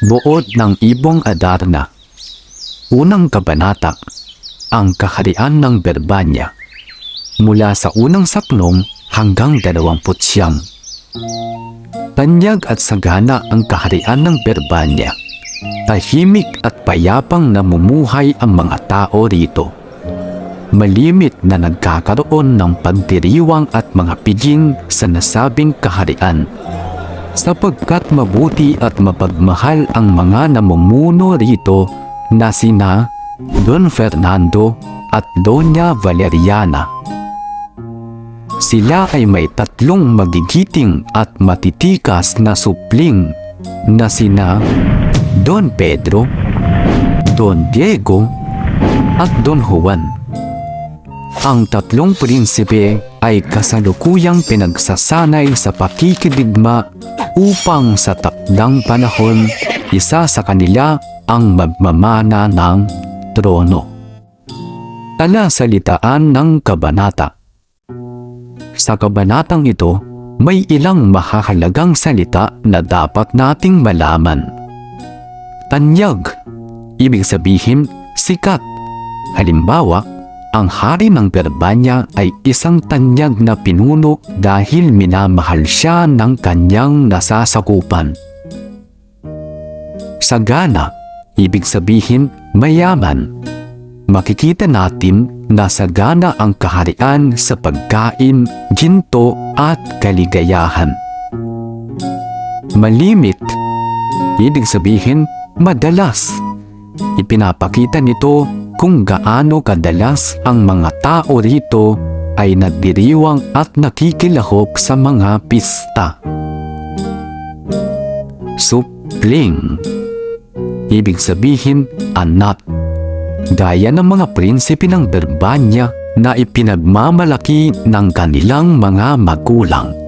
Buod ng Ibong Adarna. Unang kabanata, ang kaharian ng Berbanya. Mula sa unang saklong hanggang 29. Tanyag at sagana ang kaharian ng Berbanya. Tahimik at payapang namumuhay ang mga tao rito. Malimit na nagkakaroon ng pagdiriwang at mga piging sa nasabing kaharian. Sapagkat mabuti at mapagmahal ang mga namumuno rito na sina Don Fernando at Doña Valeriana. Sila ay may tatlong magigiting at matitikas na supling na sina Don Pedro, Don Diego at Don Juan. Ang tatlong prinsipe ay kasalukuyang pinagsasanay sa pakikidigma upang sa takdang panahon isa sa kanila ang magmamana ng trono. Talasalitaan ng kabanata. Sa kabanatang ito, may ilang mahahalagang salita na dapat nating malaman. Tanyag, ibig sabihin sikat. Halimbawa, ang hari ng Berbanya ay isang tanyag na pinuno dahil minamahal siya ng kanyang nasasakupan. Sagana, ibig sabihin mayaman. Makikita natin na sagana ang kaharian sa pagkain, ginto at kaligayahan. Malimit, ibig sabihin madalas. Ipinapakita nito kung gaano kadalas ang mga tao rito ay nagdiriwang at nakikilahok sa mga pista. Supling, ibig sabihin anak. Gaya ng mga prinsipe ng Berbanya na ipinagmamalaki ng kanilang mga magulang.